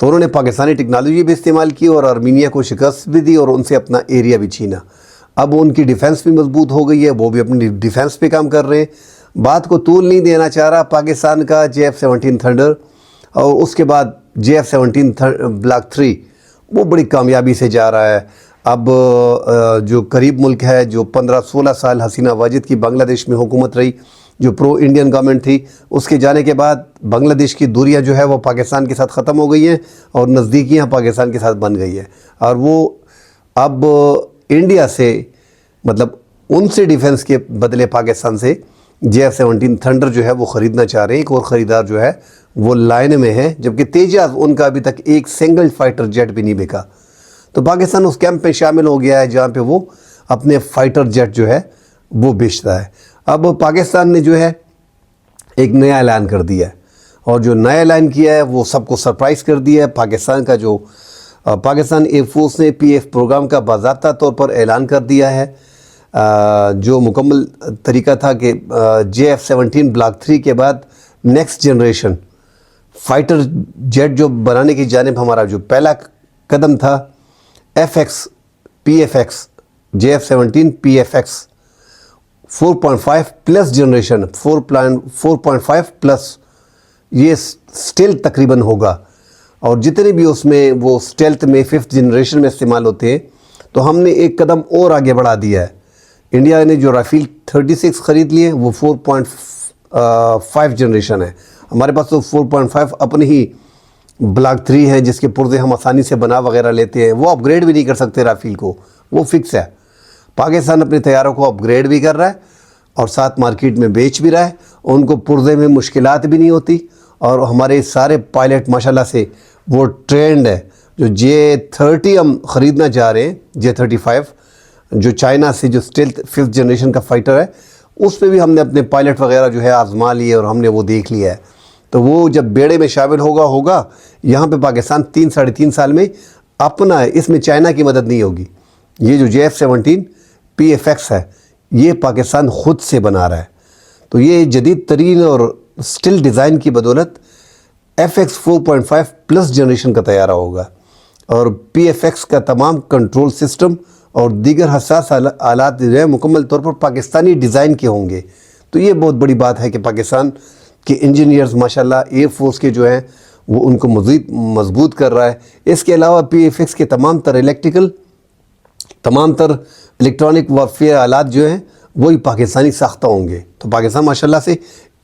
تو انہوں نے پاکستانی ٹیکنالوجی بھی استعمال کی اور آرمینیا کو شکست بھی دی اور ان سے اپنا ایریا بھی چھینا. اب ان کی ڈیفنس بھی مضبوط ہو گئی ہے, وہ بھی اپنی ڈیفنس پہ کام کر رہے ہیں. بات کو طول نہیں دینا چاہ رہا, پاکستان کا JF-17 تھنڈر اور اس کے بعد JF-17 بلاک 3 وہ بڑی کامیابی سے جا رہا ہے. اب جو قریب ملک ہے, جو 15-16 سال حسینہ واجد کی بنگلہ دیش میں حکومت رہی, جو پرو انڈین گورنمنٹ تھی, اس کے جانے کے بعد بنگلہ دیش کی دوریاں جو ہے وہ پاکستان کے ساتھ ختم ہو گئی ہیں اور نزدیکیاں پاکستان کے ساتھ بن گئی ہے. اور وہ اب انڈیا سے مطلب ان سے ڈیفنس کے بدلے پاکستان سے JF-17 تھنڈر جو ہے وہ خریدنا چاہ رہے ہیں. ایک اور خریدار جو ہے وہ لائن میں ہے, جبکہ تیجاز ان کا ابھی تک ایک سنگل فائٹر جیٹ بھی نہیں بکا. تو پاکستان اس کیمپ میں شامل ہو گیا ہے جہاں پہ وہ اپنے فائٹر جیٹ جو ہے وہ بیچتا ہے. اب پاکستان نے جو ہے ایک نیا اعلان کر دیا ہے, اور جو نیا اعلان کیا ہے وہ سب کو سرپرائز کر دیا ہے. پاکستان کا جو پاکستان ایئر فورس نے PF پروگرام کا باضابطہ طور پر اعلان کر دیا ہے, جو مکمل طریقہ تھا کہ JF-17 بلاک 3 کے بعد نیکسٹ جنریشن فائٹر جیٹ جو بنانے کی جانب ہمارا جو پہلا قدم تھا PFX JF-17 PFX 4.5 plus generation 4.5 plus یہ اسٹیلتھ تقریباً ہوگا, اور جتنے بھی اس میں وہ اسٹیلتھ میں 5th جنریشن میں استعمال ہوتے ہیں. تو ہم نے ایک قدم اور آگے بڑھا دیا ہے. انڈیا نے جو رافیل 36 خرید لیے وہ 4.5 جنریشن ہے. ہمارے پاس تو 4.5 اپنے ہی بلاک 3 ہیں جس کے پرزے ہم آسانی سے بنا وغیرہ لیتے ہیں. وہ اپ گریڈ بھی نہیں کر سکتے رافیل کو, وہ فکس ہے. پاکستان اپنے طیاروں کو اپ گریڈ بھی کر رہا ہے اور ساتھ مارکیٹ میں بیچ بھی رہا ہے. ان کو پرزے میں مشکلات بھی نہیں ہوتی, اور ہمارے سارے پائلٹ ماشاءاللہ سے وہ ٹرینڈ ہے. جو J-30 ہم خریدنا چاہ رہے ہیں, J-35 جو چائنا سے جو اسٹیلتھ 5th جنریشن کا فائٹر ہے, اس پہ بھی ہم نے اپنے پائلٹ وغیرہ جو ہے آزما لیے اور ہم نے وہ دیکھ لیا ہے. تو وہ جب بیڑے میں شامل ہوگا یہاں پہ پاکستان 3-3.5 سال میں اپنا ہے, اس میں چائنا کی مدد نہیں ہوگی. یہ جو JF-17 PFX ہے یہ پاکستان خود سے بنا رہا ہے. تو یہ جدید ترین اور اسٹل ڈیزائن کی بدولت FX 4.5 پلس جنریشن کا طیارہ ہوگا, اور PFX کا تمام کنٹرول سسٹم اور دیگر حساس آلات جو ہے مکمل طور پر پاکستانی ڈیزائن کے ہوں گے. تو یہ بہت بڑی بات ہے کہ پاکستان کے انجینئرز ماشاءاللہ ایئر فورس کے جو ہیں وہ ان کو مزید مضبوط کر رہا ہے. اس کے علاوہ PFX کے تمام تر الیکٹرانک وارفیئر آلات جو ہیں وہی پاکستانی ساختہ ہوں گے. تو پاکستان ماشاءاللہ سے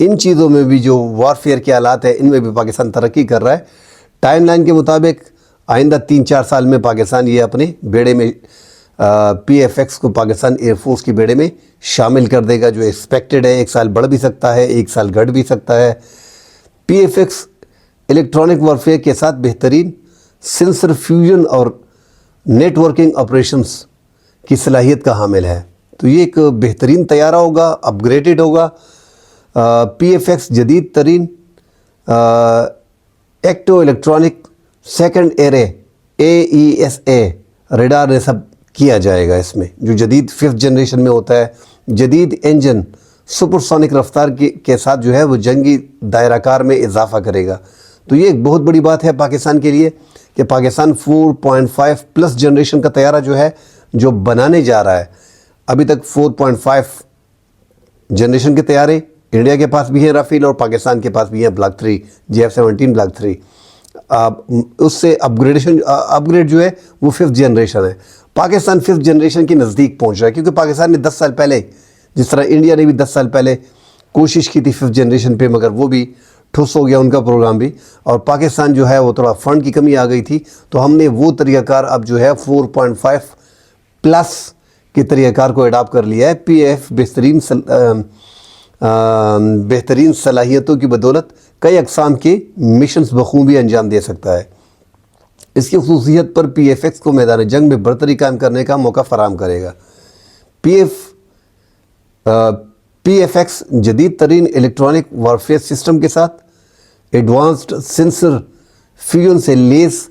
ان چیزوں میں بھی جو وارفیئر کے آلات ہیں ان میں بھی پاکستان ترقی کر رہا ہے. ٹائم لائن کے مطابق آئندہ 3-4 سال میں پاکستان یہ اپنے بیڑے میں PFX کو پاکستان ایئر فورس کی بیڑے میں شامل کر دے گا, جو ایکسپیکٹڈ ہے. 1 سال بڑھ بھی سکتا ہے, 1 سال گھٹ بھی سکتا ہے. PFX الیکٹرانک وارفیئر کے ساتھ بہترین سینسر فیوژن اور نیٹ ورکنگ آپریشنز کی صلاحیت کا حامل ہے. تو یہ ایک بہترین طیارہ ہوگا, اپ گریڈڈ ہوگا. PFX جدید ترین active electronic scanned array AESA radar نے سب کیا جائے گا. اس میں جو جدید 5th جنریشن میں ہوتا ہے, جدید انجن سپر سونک رفتار کے ساتھ جو ہے وہ جنگی دائرہ کار میں اضافہ کرے گا. تو یہ ایک بہت بڑی بات ہے پاکستان کے لیے کہ پاکستان 4.5 پلس جنریشن کا طیارہ جو ہے جو بنانے جا رہا ہے. ابھی تک 4.5 جنریشن کے طیارے انڈیا کے پاس بھی ہیں رافیل, اور پاکستان کے پاس بھی ہیں بلاک 3 JF-17 بلاک 3. اس سے اپ گریڈ جو ہے وہ 5th جنریشن ہے. پاکستان 5th جنریشن کی نزدیک پہنچ رہا ہے, کیونکہ پاکستان نے 10 سال پہلے, جس طرح انڈیا نے بھی 10 سال پہلے کوشش کی تھی 5th جنریشن پہ, مگر وہ بھی ٹھس ہو گیا ان کا پروگرام بھی, اور پاکستان جو ہے وہ تھوڑا فنڈ کی کمی آ گئی تھی. تو ہم نے وہ طریقہ کار اب جو ہے 4.5 پلس کے طریقہ کار کو اڈاپٹ کر لیا ہے. PF بہترین صلاحیتوں کی بدولت کئی اقسام کے مشنز بخوبی انجام دے سکتا ہے. اس کی خصوصیت پر PFX کو میدان جنگ میں برتری قائم کرنے کا موقع فراہم کرے گا. PFX جدید ترین الیکٹرانک وارفیئر سسٹم کے ساتھ ایڈوانسڈ سینسر فیوژن سے لیس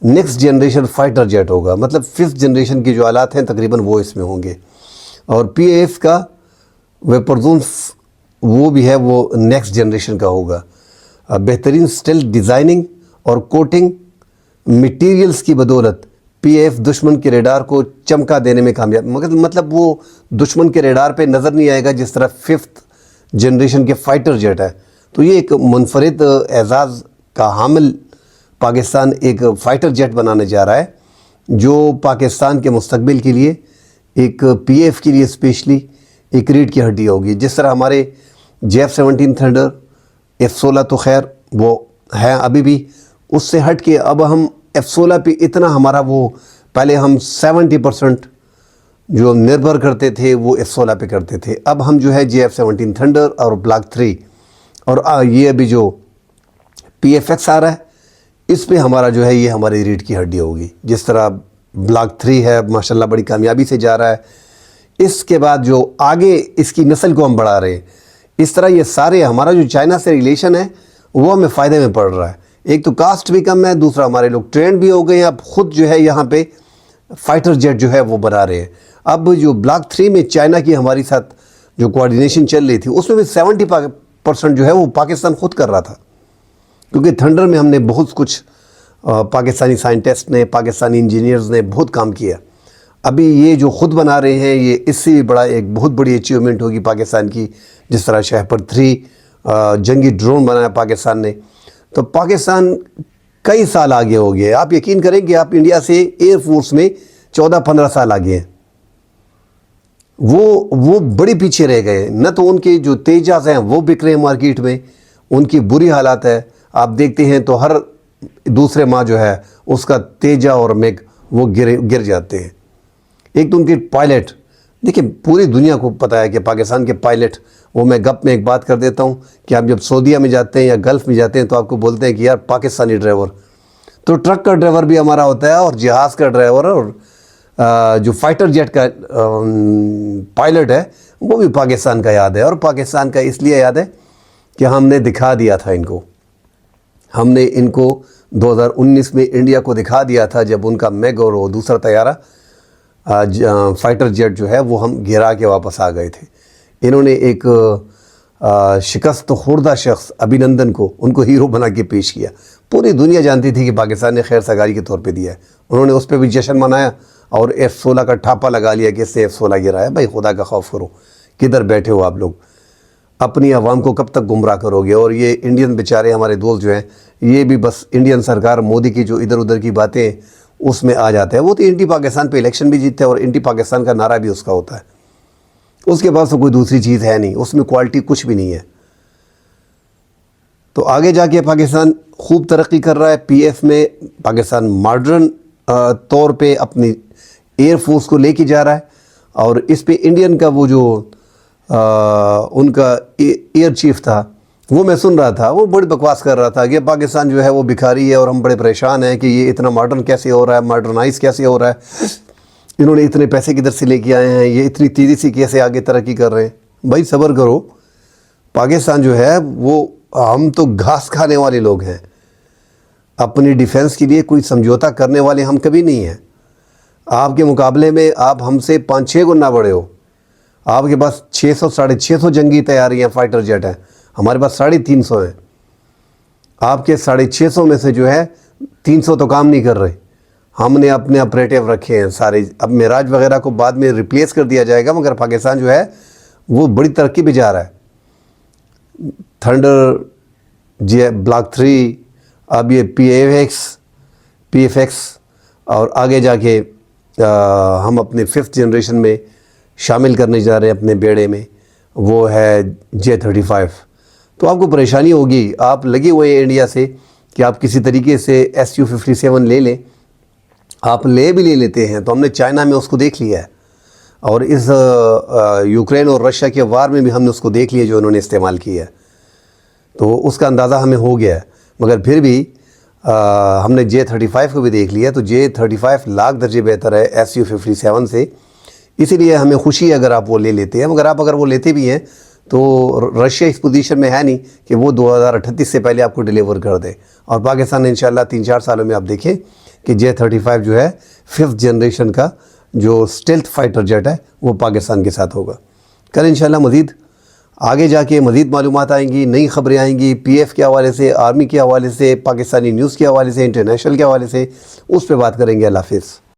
نیکسٹ جنریشن فائٹر جیٹ ہوگا. مطلب 5th جنریشن کے جو آلات ہیں تقریباً وہ اس میں ہوں گے, اور PAF کا ویپر زون وہ بھی ہے وہ نیکسٹ جنریشن کا ہوگا. بہترین اسٹیل ڈیزائننگ اور کوٹنگ مٹیریلز کی بدولت PAF دشمن کے ریڈار کو چمکا دینے میں کامیاب، مطلب وہ دشمن کے ریڈار پہ نظر نہیں آئے گا جس طرح 5th جنریشن کے فائٹر جیٹ ہے۔ تو یہ ایک منفرد اعزاز کا حامل پاکستان ایک فائٹر جیٹ بنانے جا رہا ہے، جو پاکستان کے مستقبل کے لیے ایک PAF کے لیے اسپیشلی ایک ریڑھ کی ہڈی ہوگی۔ جس طرح ہمارے JF-17 تھنڈر، F-16 تو خیر وہ ہے ابھی بھی، اس سے ہٹ کے اب ہم F-16 پہ اتنا ہمارا وہ پہلے ہم 70% جو نربھر کرتے تھے وہ F-16 پہ کرتے تھے، اب ہم جو ہے JF-17 تھنڈر اور بلاک 3 اور یہ ابھی جو PFX آ رہا ہے اس پہ ہمارا جو ہے یہ ہماری ریڑھ کی ہڈی ہوگی۔ جس طرح بلاک 3 ہے ماشاءاللہ بڑی کامیابی سے جا رہا ہے، اس کے بعد جو آگے اس کی نسل کو ہم بڑھا رہے ہیں، اس طرح یہ سارے ہمارا جو چائنا سے ریلیشن ہے وہ ہمیں فائدے میں پڑ رہا ہے۔ ایک تو کاسٹ بھی کم ہے، دوسرا ہمارے لوگ ٹرینڈ بھی ہو گئے ہیں، اب خود جو ہے یہاں پہ فائٹر جیٹ جو ہے وہ بنا رہے ہیں۔ اب جو بلاک 3 میں چائنا کی ہماری ساتھ جو کوارڈینیشن چل رہی تھی اس میں بھی 70% جو ہے وہ پاکستان خود کر رہا تھا، کیونکہ تھنڈر میں ہم نے بہت کچھ پاکستانی سائنٹسٹ نے، پاکستانی انجینئرز نے بہت کام کیا۔ ابھی یہ جو خود بنا رہے ہیں یہ اس سے بھی بڑا ایک بہت بڑی اچیومنٹ ہوگی پاکستان کی، جس طرح شہپر 3 جنگی ڈرون بنایا پاکستان نے۔ تو پاکستان کئی سال آگے ہو گئے، آپ یقین کریں کہ آپ انڈیا سے ایئر فورس میں 14-15 سال آگے ہیں، وہ بڑی پیچھے رہ گئے۔ نہ تو ان کے جو تیجاز ہیں وہ بک رہے ہیں مارکیٹ میں، ان کی بری حالات ہے، آپ دیکھتے ہیں تو ہر دوسرے ماہ جو ہے اس کا تیجا اور میگ وہ گر جاتے ہیں۔ ایک تو ان کے پائلٹ، دیکھیں پوری دنیا کو پتہ ہے کہ پاکستان کے پائلٹ، وہ میں گپ میں ایک بات کر دیتا ہوں کہ آپ جب سعودیہ میں جاتے ہیں یا گلف میں جاتے ہیں تو آپ کو بولتے ہیں کہ یار پاکستانی ڈرائیور، تو ٹرک کا ڈرائیور بھی ہمارا ہوتا ہے اور جہاز کا ڈرائیور اور جو فائٹر جیٹ کا پائلٹ ہے وہ بھی پاکستان کا یاد ہے۔ اور پاکستان کا اس لیے یاد ہے کہ ہم نے دکھا دیا تھا ان کو، ہم نے ان کو 2019 میں انڈیا کو دکھا دیا تھا جب ان کا میگ اور وہ دوسرا طیارہ فائٹر جیٹ جو ہے وہ ہم گرا کے واپس آ گئے تھے۔ انہوں نے ایک شکست خوردہ شخص ابھینندن کو ان کو ہیرو بنا کے پیش کیا، پوری دنیا جانتی تھی کہ پاکستان نے خیر سگاری کے طور پہ دیا ہے، انہوں نے اس پہ بھی جشن منایا اور F-16 کا ٹھاپا لگا لیا کہ اس سے F-16 گرایا۔ بھائی خدا کا خوف کرو، کدھر بیٹھے ہو آپ لوگ؟ اپنی عوام کو کب تک گمراہ کرو گے؟ اور یہ انڈین بیچارے ہمارے دوست جو ہیں یہ بھی بس انڈین سرکار مودی کی جو ادھر ادھر کی باتیں اس میں آ جاتے ہیں۔ وہ تو انٹی پاکستان پہ الیکشن بھی جیتتے ہیں اور انٹی پاکستان کا نعرہ بھی اس کا ہوتا ہے، اس کے بعد تو کوئی دوسری چیز ہے نہیں، اس میں کوالٹی کچھ بھی نہیں ہے۔ تو آگے جا کے پاکستان خوب ترقی کر رہا ہے۔ PF میں پاکستان ماڈرن طور پہ اپنی ایئر فورس کو لے کے جا رہا ہے، اور اس پہ انڈین کا وہ جو ان کا ایئر چیف تھا وہ میں سن رہا تھا، وہ بڑی بکواس کر رہا تھا کہ پاکستان جو ہے وہ بھکاری ہے اور ہم بڑے پریشان ہیں کہ یہ اتنا ماڈرن کیسے ہو رہا ہے، ماڈرنائز کیسے ہو رہا ہے، انہوں نے اتنے پیسے کدھر سے لے کے آئے ہیں، یہ اتنی تیزی سے کیسے آگے ترقی کر رہے ہیں۔ بھائی صبر کرو، پاکستان جو ہے وہ ہم تو گھاس کھانے والے لوگ ہیں، اپنی ڈیفنس کے لیے کوئی سمجھوتا کرنے والے ہم کبھی نہیں ہیں۔ آپ کے مقابلے میں آپ ہم سے 5-6 گنا بڑے ہو، آپ کے پاس 600-650 جنگی تیاریاں فائٹر جیٹ ہیں، ہمارے پاس 350 ہیں۔ آپ کے 650 میں سے جو ہے 300 تو کام نہیں کر رہے، ہم نے اپنے آپریٹیو رکھے ہیں سارے۔ اب معراج وغیرہ کو بعد میں ریپلیس کر دیا جائے گا، مگر پاکستان جو ہے وہ بڑی ترقی پہ جا رہا ہے۔ تھنڈر، بلاک 3، اب یہ PFX اور آگے جا کے ہم اپنے 5th جنریشن میں شامل کرنے جا رہے ہیں اپنے بیڑے میں، وہ ہے J-35۔ تو آپ کو پریشانی ہوگی، آپ لگے ہوئے ہیں انڈیا سے کہ آپ کسی طریقے سے Su-57 لے لیں، آپ لے بھی لے لیتے ہیں، تو ہم نے چائنا میں اس کو دیکھ لیا ہے، اور اس یوکرین اور رشیا کے وار میں بھی ہم نے اس کو دیکھ لیا جو انہوں نے استعمال کیا ہے، تو اس کا اندازہ ہمیں ہو گیا ہے۔ مگر پھر بھی ہم نے J-35 کو بھی دیکھ لیا، تو J-35 لاکھ درجے بہتر ہے Su-57 سے، اسی لیے ہمیں خوشی ہے اگر آپ وہ لے لیتے ہیں۔ مگر آپ اگر وہ لیتے بھی ہیں تو رشیا اس پوزیشن میں ہے نہیں کہ وہ 2038 سے پہلے آپ کو ڈیلیور کر دے، اور پاکستان انشاءاللہ 3-4 سالوں میں آپ دیکھیں کہ J-35 جو ہے 5th جنریشن کا جو اسٹیلتھ فائٹر جیٹ ہے وہ پاکستان کے ساتھ ہوگا۔ کل انشاءاللہ مزید آگے جا کے مزید معلومات آئیں گی، نئی خبریں آئیں گی پی ایف کے حوالے سے، آرمی کے حوالے سے، پاکستانی نیوز کے حوالے سے، انٹرنیشنل کے حوالے سے، اس پہ بات کریں گے۔ اللہ حافظ۔